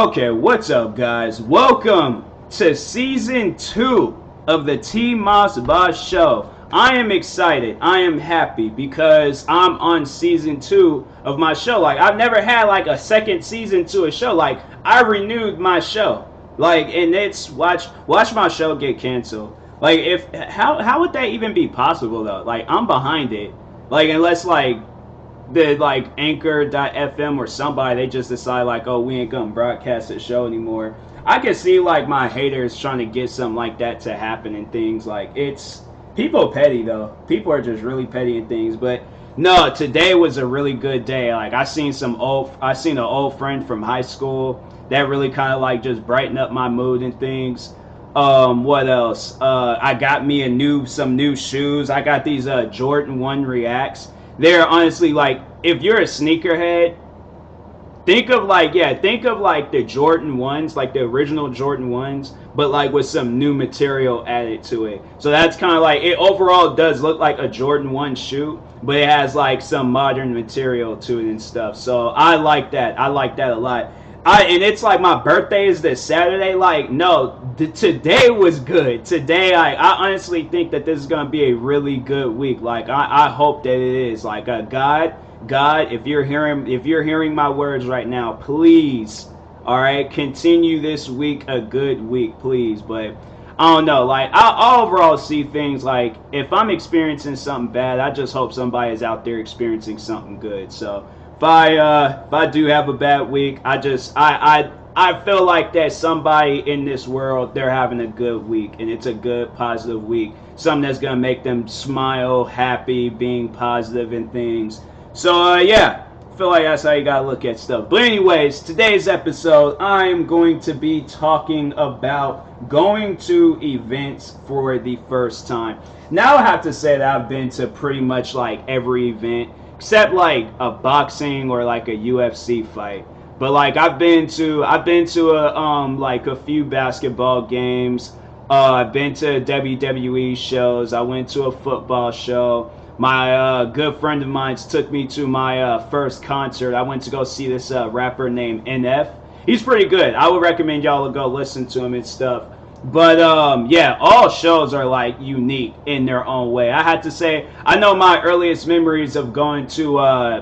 Okay, what's up, guys? Welcome to season 2 of the TMossBoss show. I am excited. I am happy because I'm on season 2 of my show. Like, I've never had like a second season to a show. Like, I renewed my show. Like, and it's watch my show get canceled. Like, if how would that even be possible though? Like, I'm behind it. Like, unless like the like Anchor.fm or somebody, they just decide like, oh, we ain't gonna broadcast the show anymore. I can see like my haters trying to get something like that to happen and things. Like, it's people petty though. People are just really petty and things. But no, today was a really good day. Like, I seen an old friend from high school that really kind of like just brightened up my mood and things. What else? I got me some new shoes. I got these Jordan 1 Reacts. They're honestly like, if you're a sneakerhead, think of like the Jordan 1s, like the original Jordan 1s, but like with some new material added to it. So that's kind of like, it overall does look like a Jordan 1 shoe, but it has like some modern material to it and stuff. So I like that. I like that a lot. And it's like my birthday is this Saturday. Like, no, today was good. Today, I honestly think that this is gonna be a really good week. Like, I hope that it is. Like, God, if you're hearing my words right now, please, all right, continue this week a good week, please. But I don't know. Like, I overall see things like, if I'm experiencing something bad, I just hope somebody is out there experiencing something good. So if I do have a bad week, I feel like that somebody in this world, they're having a good week, and it's a good positive week, something that's gonna make them smile, happy, being positive and things. So yeah, I feel like that's how you gotta look at stuff. But anyways, today's episode, I am going to be talking about going to events for the first time. Now I have to say that I've been to pretty much like every event except like a boxing or like a UFC fight. But like I've been to a few basketball games. I've been to WWE shows. I went to a football show. My good friend of mine took me to my first concert. I went to go see this rapper named NF. He's pretty good. I would recommend y'all to go listen to him and stuff. But yeah, all shows are like unique in their own way. I had to say, I know my earliest memories of going to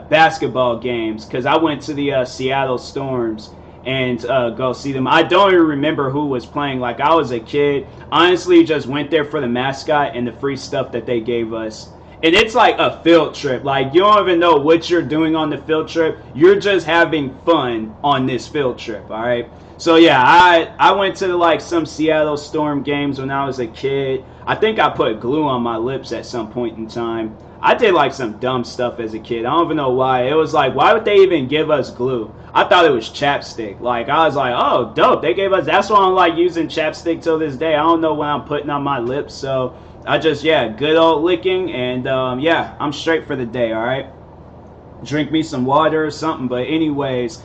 basketball games, because I went to the Seattle Storms and go see them. I don't even remember who was playing. Like, I was a kid, honestly, just went there for the mascot and the free stuff that they gave us. And it's like a field trip. Like, you don't even know what you're doing on the field trip. You're just having fun on this field trip, all right? So yeah, I went to like some Seattle Storm games when I was a kid. I think I put glue on my lips at some point in time. I did like some dumb stuff as a kid. I don't even know why. It was like, why would they even give us glue? I thought it was chapstick. Like, I was like, oh, dope. They gave us, that's why I'm like using chapstick till this day. I don't know what I'm putting on my lips. So I just, yeah, good old licking. And yeah, I'm straight for the day, all right? Drink me some water or something. But anyways,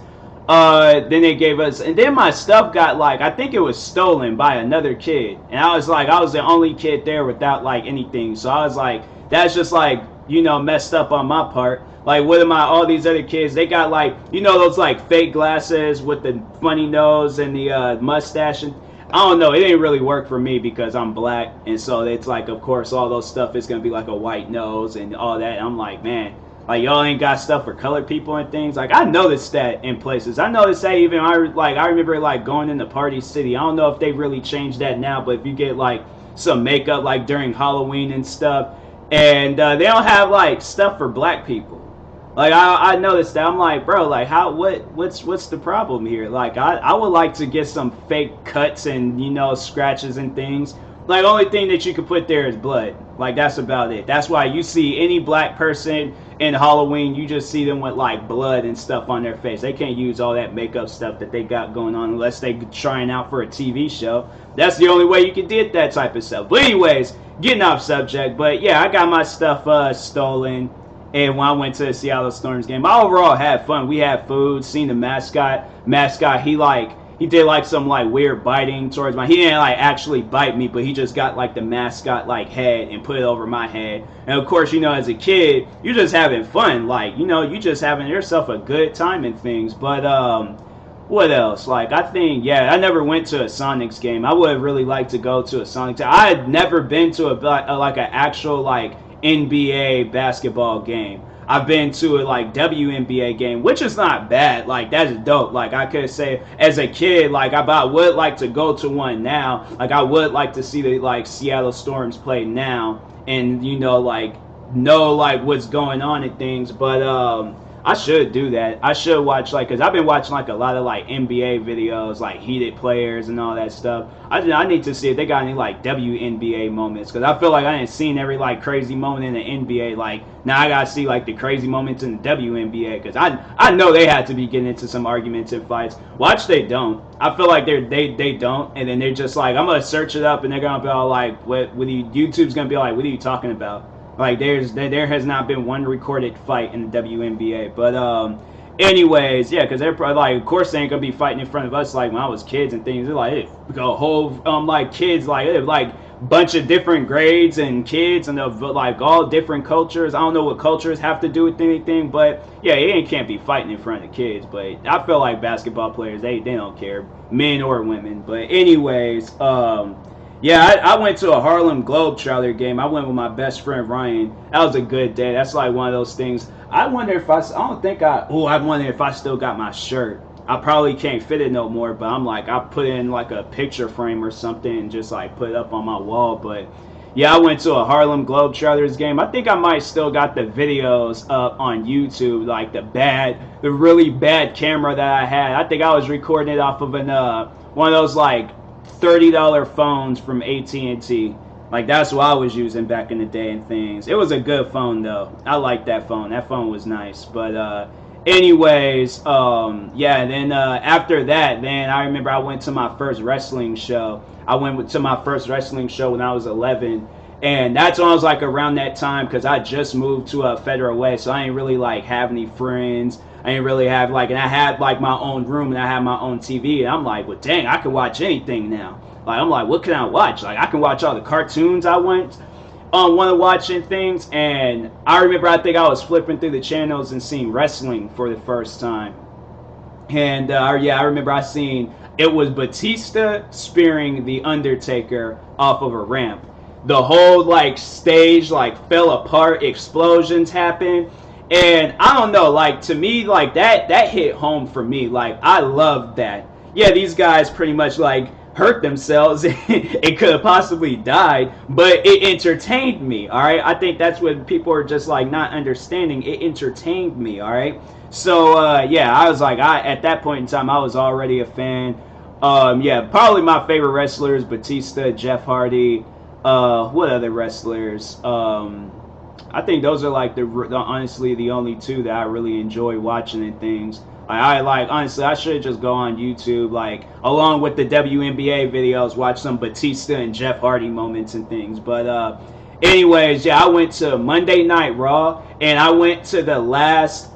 then they gave us, and then my stuff got like, I think it was stolen by another kid, and I was like, I was the only kid there without like anything, so I was like, that's just like, you know, messed up on my part. Like, what am I, all these other kids, they got like, you know, those like fake glasses with the funny nose and the mustache, and I don't know, it didn't really work for me because I'm black, and so it's like, of course, all those stuff is gonna be like a white nose and all that. And I'm like, man, like, y'all ain't got stuff for colored people and things. Like, I noticed that in places. I noticed that even, I remember, like, going into Party City. I don't know if they really changed that now, but if you get, like, some makeup, like, during Halloween and stuff, and they don't have, like, stuff for black people. Like, I noticed that. I'm like, bro, like, what's the problem here? Like, I would like to get some fake cuts and, you know, scratches and things. Like, the only thing that you can put there is blood. Like, that's about it. That's why you see any black person in Halloween, you just see them with like blood and stuff on their face. They can't use all that makeup stuff that they got going on unless they trying out for a TV show. That's the only way you can get that type of stuff. But anyways, getting off subject. But yeah, I got my stuff stolen. And when I went to the Seattle Storms game, I overall had fun. We had food, seen the mascot. He did like some like weird biting towards he didn't like actually bite me, but he just got like the mascot like head and put it over my head. And of course, you know, as a kid, you're just having fun. Like, you know, you just having yourself a good time and things. But What else? Like, I think, yeah, I never went to a Sonics game. I would really like to go to a Sonics. I had never been to like an actual like NBA basketball game. I've been to a like WNBA game, which is not bad. Like, that's dope. Like, I could say as a kid, like I would like to go to one now. Like, I would like to see the like Seattle Storms play now, and like know like what's going on and things. But I should do that. I should watch like, cause I've been watching like a lot of like NBA videos, like heated players and all that stuff. I need to see if they got any like WNBA moments, cause I feel like I ain't seen every like crazy moment in the NBA. Like, now I gotta see like the crazy moments in the WNBA, cause I know they had to be getting into some arguments and fights. Watch they don't. I feel like they don't, and then they're just like, I'm gonna search it up, and they're gonna be all like, what YouTube's gonna be like, what are you talking about? Like, there has not been one recorded fight in the WNBA. But anyways, yeah, because they're probably like, of course they ain't gonna be fighting in front of us like when I was kids and things. They're like a whole like kids like bunch of different grades and kids and like all different cultures. I don't know what cultures have to do with anything, but yeah, it can't be fighting in front of kids. But I feel like basketball players, they don't care, men or women. But anyways, yeah, I went to a Harlem Globetrotter game. I went with my best friend Ryan. That was a good day. That's like one of those things. I wonder if I wonder if I still got my shirt. I probably can't fit it no more, but I'm like, I put in like a picture frame or something and just like put it up on my wall. But yeah, I went to a Harlem Globetrotters game. I think I might still got the videos up on YouTube, like the really bad camera that I had. I think I was recording it off of one of those like $30 phones from AT&T. Like, that's what I was using back in the day and things. It was a good phone though. I liked that phone. That phone was nice. But anyways, yeah, then after that, then I remember I went to my first wrestling show. I went to my first wrestling show when I was 11. And that's when I was like around that time, because I just moved to a Federal Way, so I ain't really like have any friends. I didn't really have like, and I had like my own room and I had my own TV, and I'm like, well, dang, I can watch anything now. Like, I'm like, what can I watch? Like, I can watch all the cartoons I want to watch and things. And I remember, I think I was flipping through the channels and seeing wrestling for the first time. And yeah, I remember I seen, it was Batista spearing The Undertaker off of a ramp. The whole like stage like fell apart, explosions happened. And I don't know, like, to me, like, that hit home for me. Like, I loved that. Yeah, these guys pretty much, like, hurt themselves and could have possibly died, but it entertained me, all right? I think that's what people are just, like, not understanding. It entertained me, all right? So, yeah, I was like, at that point in time, I was already a fan. Yeah, probably my favorite wrestlers, Batista, Jeff Hardy, what other wrestlers? I think those are like the honestly the only two that I really enjoy watching and things. I like, honestly, I should just go on YouTube, like, along with the WNBA videos, watch some Batista and Jeff Hardy moments and things. But anyways, yeah, I went to Monday Night Raw, and I went to the last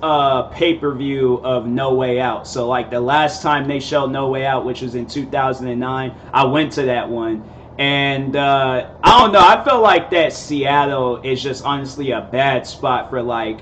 pay-per-view of No Way Out. So like the last time they showed No Way Out, which was in 2009, I went to that one. And I don't know, I feel like that Seattle is just honestly a bad spot for like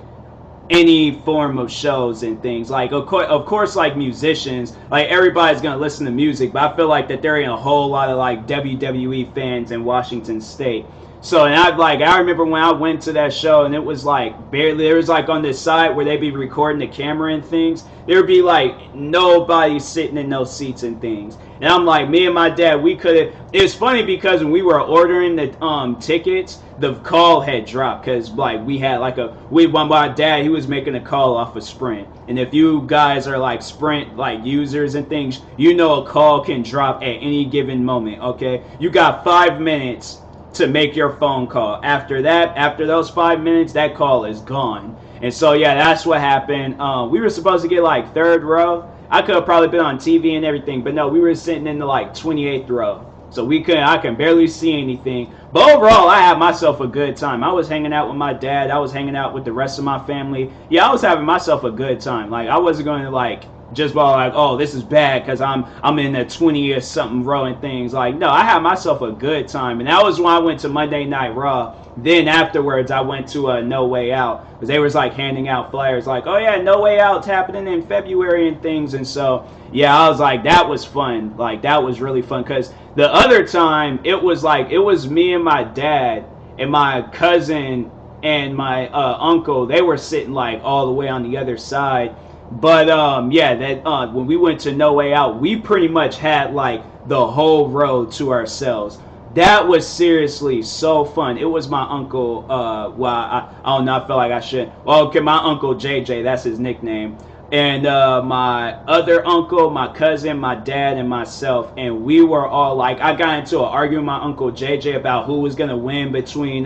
any form of shows and things. Like, of course, like musicians, like everybody's gonna listen to music, but I feel like that there ain't a whole lot of like WWE fans in Washington State. So, and I remember when I went to that show, and it was like barely, there was like on this side where they'd be recording the camera and things, there would be like nobody sitting in those seats and things. And I'm like, me and my dad, we could have, it's funny because when we were ordering the tickets, the call had dropped, because like we had like my dad, he was making a call off of Sprint. And if you guys are like Sprint like users and things, you know a call can drop at any given moment, okay? You got 5 minutes to make your phone call. After that, after those 5 minutes, that call is gone. And so yeah, that's what happened. We were supposed to get like third row. I could have probably been on TV and everything, but no, we were sitting in the like 28th row. So I can barely see anything. But overall, I had myself a good time. I was hanging out with my dad. I was hanging out with the rest of my family. Yeah, I was having myself a good time. Like, I wasn't going to like just by like, oh, this is bad because I'm in the 20th something row and things. Like, no, I had myself a good time, and that was when I went to Monday Night Raw. Then afterwards, I went to No Way Out because they was like handing out flyers, like, oh yeah, No Way Out's happening in February and things. And so yeah, I was like, that was fun. Like, that was really fun because the other time it was like, it was me and my dad and my cousin and my uncle. They were sitting like all the way on the other side. But yeah, that when we went to No Way Out, we pretty much had like the whole row to ourselves. That was seriously so fun. It was my uncle. Well, I don't know. I felt like I should. Well, okay, my uncle JJ. That's his nickname. And my other uncle, my cousin, my dad, and myself, and we were all like, I got into an argument with my uncle JJ about who was gonna win between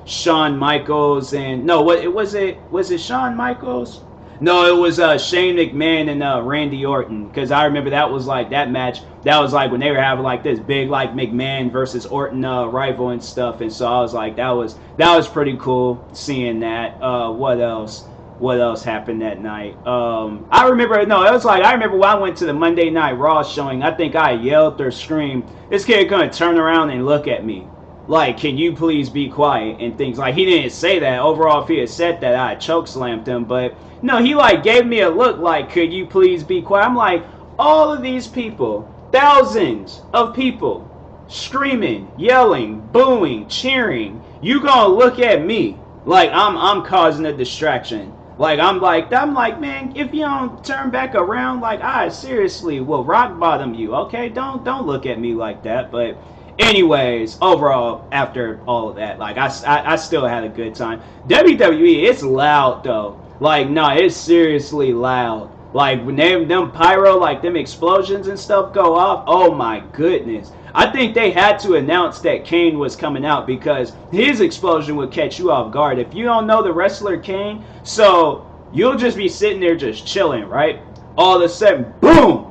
Shawn Michaels and was it Shawn Michaels? No, it was Shane McMahon and Randy Orton, because I remember that was like that match. That was like when they were having like this big like McMahon versus Orton rival and stuff. And so I was like, that was pretty cool seeing that. What else? What else happened that night? I remember it was like I remember when I went to the Monday Night Raw showing. I think I yelled or screamed, "This kid gonna turn around and look at me." Like, can you please be quiet and things. Like, he didn't say that. Overall, if he had said that, I chokeslammed him. But no, he like gave me a look like, could you please be quiet? I'm like, all of these people, thousands of people, screaming, yelling, booing, cheering. You gonna look at me like I'm causing a distraction. Like I'm like, man, if you don't turn back around, like I seriously will rock bottom you. Okay, don't look at me like that. But anyways, overall, after all of that, like I still had a good time. WWE, it's loud though. Like, no, it's seriously loud. Like when them pyro, like them explosions and stuff go off, oh my goodness. I think they had to announce that Kane was coming out because his explosion would catch you off guard. If you don't know the wrestler Kane, so you'll just be sitting there just chilling, right? All of a sudden, boom!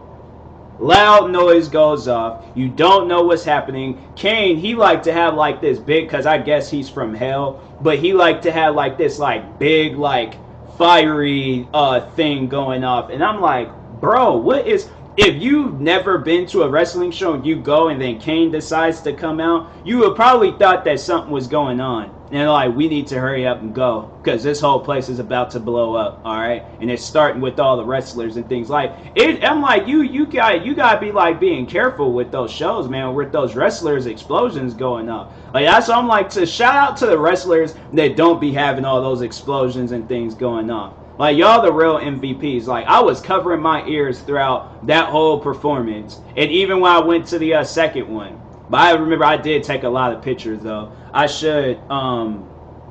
Loud noise goes off. You don't know what's happening. Kane, he liked to have like this big, because I guess he's from hell, but he liked to have like this like big like fiery thing going off. And I'm like, bro, what is... If you've never been to a wrestling show and you go and then Kane decides to come out, you would probably thought that something was going on. And like, we need to hurry up and go because this whole place is about to blow up, all right? And it's starting with all the wrestlers and things like it. I'm like, you gotta be like being careful with those shows, man, with those wrestlers explosions going up. Like that's why I'm like, to shout out to the wrestlers that don't be having all those explosions and things going on. Like, y'all the real MVPs. Like, I was covering my ears throughout that whole performance. And even when I went to the second one. But I remember I did take a lot of pictures, though. I should, I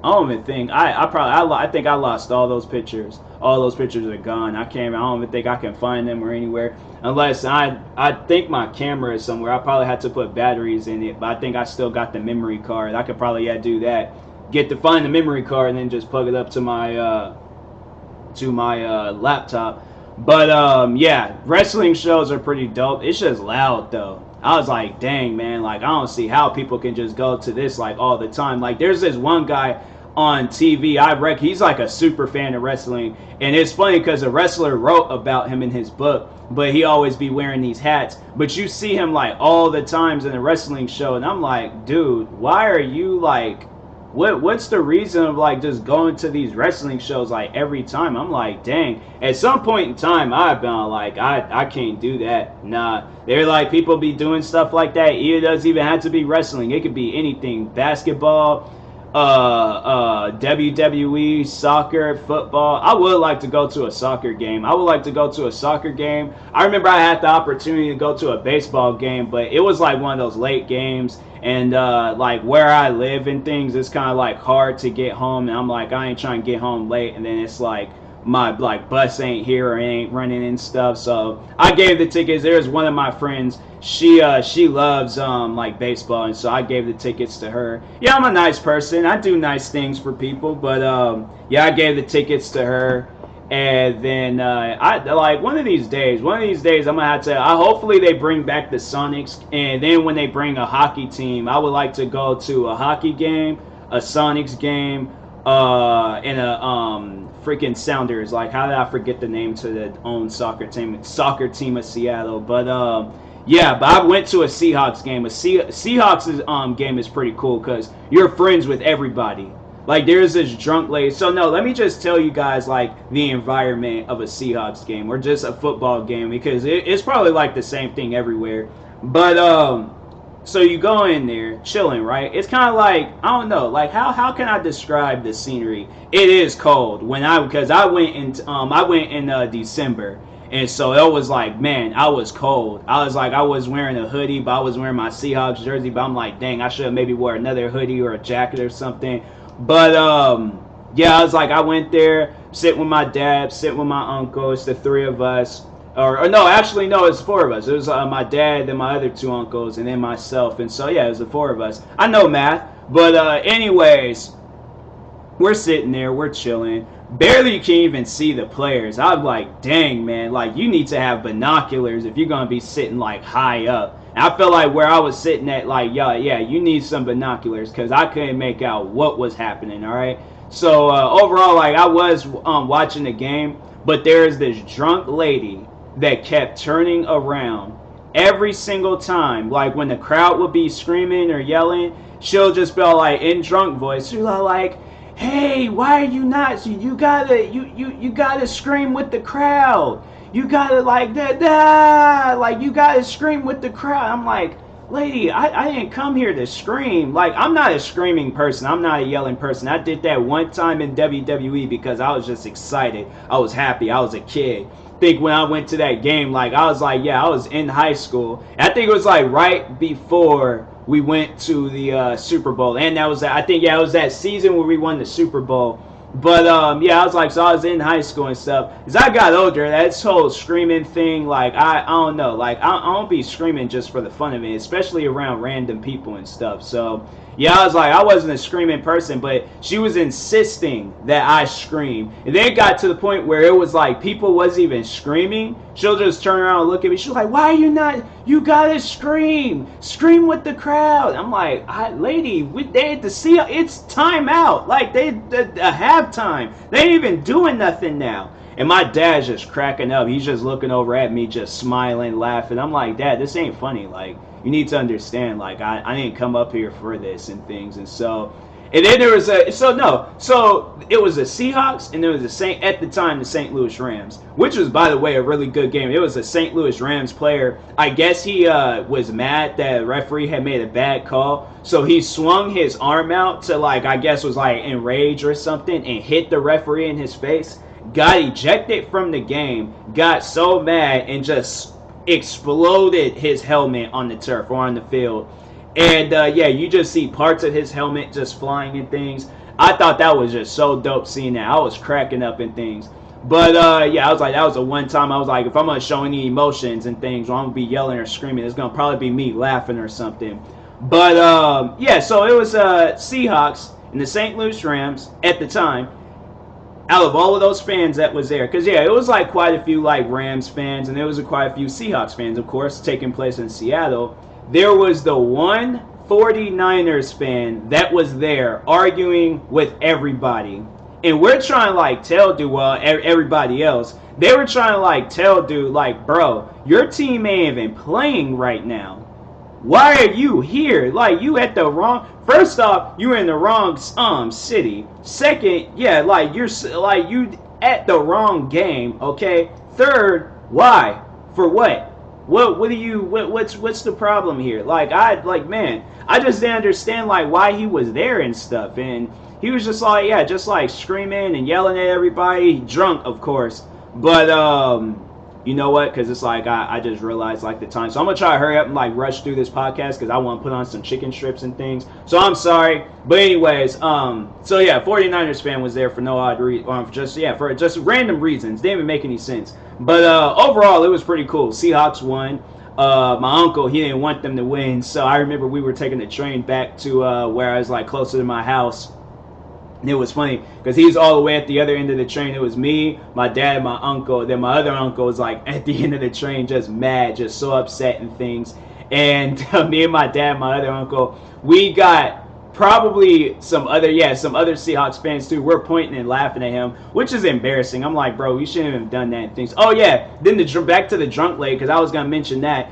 don't even think, I think I lost all those pictures. All those pictures are gone. I don't even think I can find them or anywhere. Unless I think my camera is somewhere. I probably had to put batteries in it. But I think I still got the memory card. I could probably, do that. Find the memory card and then just plug it up to my, laptop. But yeah, wrestling shows are pretty dope. It's just loud though. I was like, dang man, like I don't see how people can just go to this like all the time. Like there's this one guy on TV, he's like a super fan of wrestling, and it's funny because a wrestler wrote about him in his book, but he always be wearing these hats, but you see him like all the times in a wrestling show, and I'm like, dude, why are you like, what's the reason of like just going to these wrestling shows like every time? I'm like, dang, at some point in time I've been like, I can't do that. Nah, they're like, people be doing stuff like that. It doesn't even have to be wrestling. It could be anything. Basketball, WWE, soccer, football. I would like to go to a soccer game. I remember I had the opportunity to go to a baseball game, but it was like one of those late games. And like where I live and things, it's kind of like hard to get home. And I'm like, I ain't trying to get home late. And then it's like my like bus ain't here or ain't running and stuff. So I gave the tickets. There's one of my friends. She loves like baseball, and so I gave the tickets to her. Yeah, I'm a nice person. I do nice things for people, but yeah, I gave the tickets to her. And then I like one of these days I'm gonna have to. Hopefully they bring back the Sonics, and then when they bring a hockey team, I would like to go to a hockey game, a Sonics game, in a freaking Sounders. Like, how did I forget the name to the own soccer team of Seattle? But yeah, but I went to a Seahawks game. Seahawks game is pretty cool because you're friends with everybody. Like, there's this drunk lady. So no, let me just tell you guys like the environment of a Seahawks game or just a football game, because it's probably like the same thing everywhere. But so you go in there chilling, right? It's kind of like, I don't know, like how can I describe the scenery? It is cold because I went in December, and so it was like, man, I was cold. I was wearing a hoodie, but I was wearing my Seahawks jersey, but I'm like, dang, I should have maybe wore another hoodie or a jacket or something. But yeah, I went there, sitting with my dad, sitting with my uncle. It's the three of us. Or no, actually, no, it's four of us. It was my dad, then my other two uncles, and then myself. And so, yeah, it was the four of us. I know math. But anyways, we're sitting there. We're chilling. Barely can even see the players. I'm like, dang, man. Like, you need to have binoculars if you're going to be sitting, like, high up. And I felt like where I was sitting at, like, yeah, you need some binoculars because I couldn't make out what was happening, all right? So, overall, like, I was watching the game, but there's this drunk lady that kept turning around every single time. Like, when the crowd would be screaming or yelling, she'll just be like, in drunk voice, she'll like, hey, why are you not? So you gotta scream with the crowd. You gotta like that, like you gotta scream with the crowd. I'm like, lady, I didn't come here to scream. Like, I'm not a screaming person. I'm not a yelling person. I did that one time in WWE because I was just excited. I was happy. I was a kid. Think when I went to that game, like I was like, yeah, I was in high school. And I think it was like right before we went to the Super Bowl, and that was I think, yeah, it was that season where we won the Super Bowl. But yeah, I was like, so I was in high school and stuff. As I got older, that whole screaming thing, like I don't know, like I don't be screaming just for the fun of it, especially around random people and stuff. So yeah, I was like, I wasn't a screaming person, but she was insisting that I scream. And then it got to the point where it was like people wasn't even screaming. She'll just turn around and look at me. She's like, why are you not? You gotta scream. Scream with the crowd. I'm like, lady, they had to see, it's time out. Like, they halftime. They ain't even doing nothing now. And my dad's just cracking up. He's just looking over at me, just smiling, laughing. I'm like, Dad, this ain't funny. Like, you need to understand, like, I didn't come up here for this and things. And so, and then there was so it was the Seahawks, and there was at the time, the St. Louis Rams, which was, by the way, a really good game. It was a St. Louis Rams player. I guess he was mad that the referee had made a bad call. So he swung his arm out to, like, I guess was like enraged or something, and hit the referee in his face. Got ejected from the game, got so mad, and just exploded his helmet on the turf or on the field. And yeah, you just see parts of his helmet just flying and things. I thought that was just so dope seeing that. I was cracking up and things. But yeah, I was like, that was the one time I was like, if I'm going to show any emotions and things, or I'm going to be yelling or screaming, it's going to probably be me laughing or something. But yeah, so it was Seahawks and the St. Louis Rams at the time. Out of all of those fans that was there, because yeah, it was like quite a few like Rams fans, and there was quite a few Seahawks fans, of course, taking place in Seattle. There was the one 49ers fan that was there arguing with everybody. And we're trying to like tell dude, well, everybody else, they were trying to like tell dude, like, bro, your team ain't even playing right now. Why are you here? Like, you at the wrong, first off, you're in the wrong city. Second, yeah, like you at the wrong game, okay? Third, why? For what? What do you what's the problem here? Like, man, I just didn't understand like why he was there and stuff. And he was just like, yeah, just like screaming and yelling at everybody, drunk, of course. But you know what? Because it's like I just realized like the time, so I'm gonna try to hurry up and like rush through this podcast because I want to put on some chicken strips and things. So I'm sorry, but anyways, so yeah, 49ers fan was there for no odd reason, for just random reasons. Didn't even make any sense. But overall, it was pretty cool. Seahawks won. My uncle, he didn't want them to win, so I remember we were taking the train back to where I was like closer to my house. And it was funny because he was all the way at the other end of the train. It was me, my dad, and my uncle. Then my other uncle was like at the end of the train, just mad, just so upset and things. And me and my dad, my other uncle, we got probably some other Seahawks fans too were pointing and laughing at him, which is embarrassing. I'm like, bro, you shouldn't have done that and things. Oh yeah, then back to the drunk lady, because I was gonna mention that.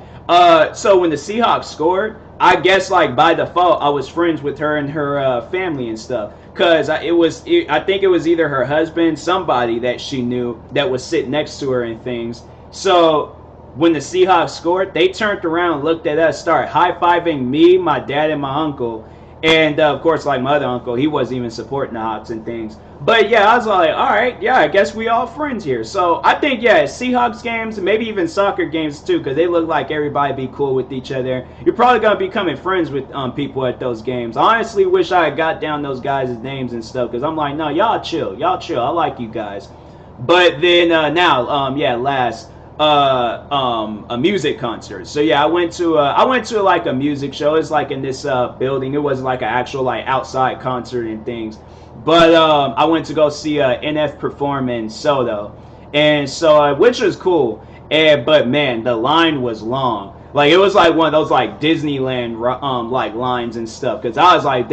So when the Seahawks scored, I guess like by default I was friends with her and her family and stuff, because I think it was either her husband, somebody that she knew that was sitting next to her and things. So when the Seahawks scored, they turned around, looked at us, started high-fiving me, my dad, and my uncle. And of course, like my other uncle, he wasn't even supporting the Hawks and things. But yeah, I was like, all right, yeah, I guess we all friends here. So I think, yeah, Seahawks games, maybe even soccer games too, because they look like everybody be cool with each other. You're probably going to be becoming friends with people at those games. I honestly wish I had got down those guys' names and stuff, because I'm like, no, y'all chill. I like you guys. But then last. A music concert. So yeah, I went to like a music show. It's like in this building. It wasn't like an actual like outside concert and things. But I went to go see NF perform in Soto, and so which was cool. But man, the line was long. Like it was like one of those like Disneyland like lines and stuff. Because I was like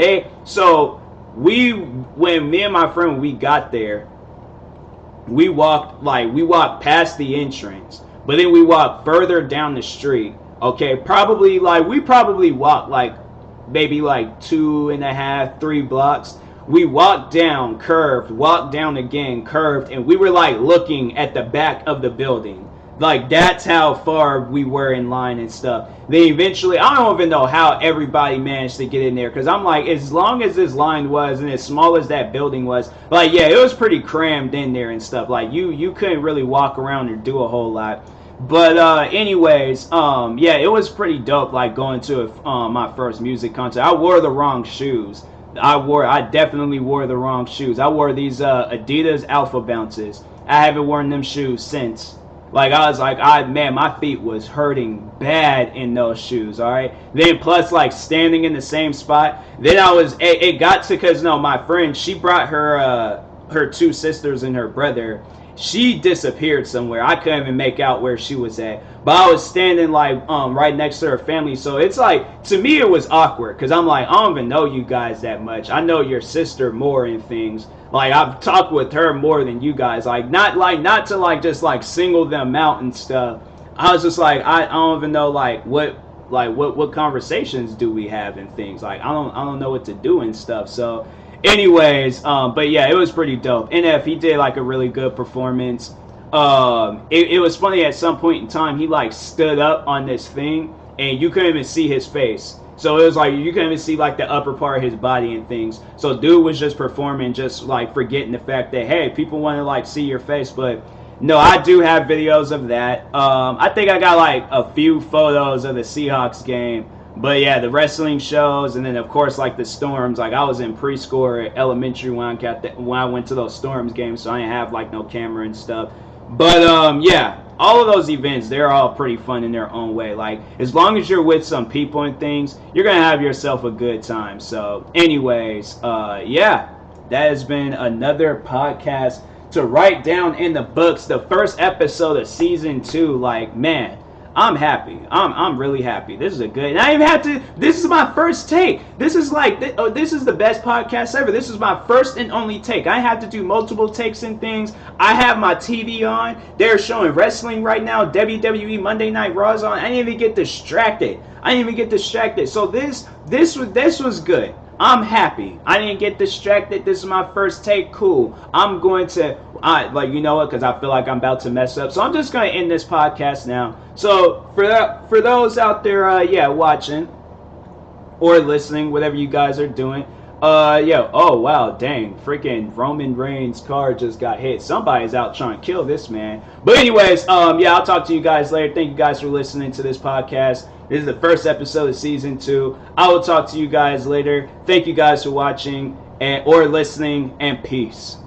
when me and my friend we got there. We walked past the entrance, but then we walked further down the street. Okay, we probably walked like maybe like 2.5, 3 blocks. We walked down, curved, walked down again, curved, and we were like looking at the back of the building. Like that's how far we were in line and stuff. Then eventually, I don't even know how everybody managed to get in there, because I'm like, as long as this line was and as small as that building was, like yeah, it was pretty crammed in there and stuff. Like you couldn't really walk around or do a whole lot. But anyways, yeah, it was pretty dope. Like going to my first music concert. I wore the wrong shoes. I definitely wore the wrong shoes. I wore these Adidas Alpha Bounces. I haven't worn them shoes since. Like I was like, my feet was hurting bad in those shoes. All right. Then plus like standing in the same spot. Then it got to, because no, my friend, she brought her 2 sisters and her brother. She disappeared somewhere. I couldn't even make out where she was at. But I was standing like right next to her family. So it's like, to me it was awkward, because I'm like, I don't even know you guys that much. I know your sister more and things. Like I've talked with her more than you guys. Like not to like just like single them out and stuff. I was just like, I don't even know what conversations do we have and things. Like I don't know what to do and stuff. So anyways, but yeah, it was pretty dope. NF, he did like a really good performance. It was funny, at some point in time he like stood up on this thing and you couldn't even see his face. So it was like you couldn't even see like the upper part of his body and things. So dude was just performing, just like forgetting the fact that hey, people want to like see your face. But no, I do have videos of that. I think I got like a few photos of the Seahawks game. But yeah, the wrestling shows, and then of course like the Storms. Like I was in preschool or elementary when I went to those Storms games, so I didn't have like no camera and stuff. But yeah, all of those events, they're all pretty fun in their own way. Like as long as you're with some people and things, you're gonna have yourself a good time. So anyways, yeah, that has been another podcast to write down in the books. The first episode of season 2. Like man, I'm happy. I'm really happy. This is a good. And I even have to. This is my first take. This is like. This is the best podcast ever. This is my first and only take. I have to do multiple takes and things. I have my TV on. They're showing wrestling right now. WWE Monday Night Raw's on. I didn't even get distracted. So this was good. I'm happy. I didn't get distracted. This is my first take. Cool. I'm going to, you know what? Because I feel like I'm about to mess up. So I'm just going to end this podcast now. So for those out there, yeah, watching or listening, whatever you guys are doing. Yeah. Oh wow, dang! Freaking Roman Reigns' car just got hit. Somebody's out trying to kill this man. But anyways, yeah, I'll talk to you guys later. Thank you guys for listening to this podcast. This is the first episode of season 2. I will talk to you guys later. Thank you guys for watching or listening, and peace.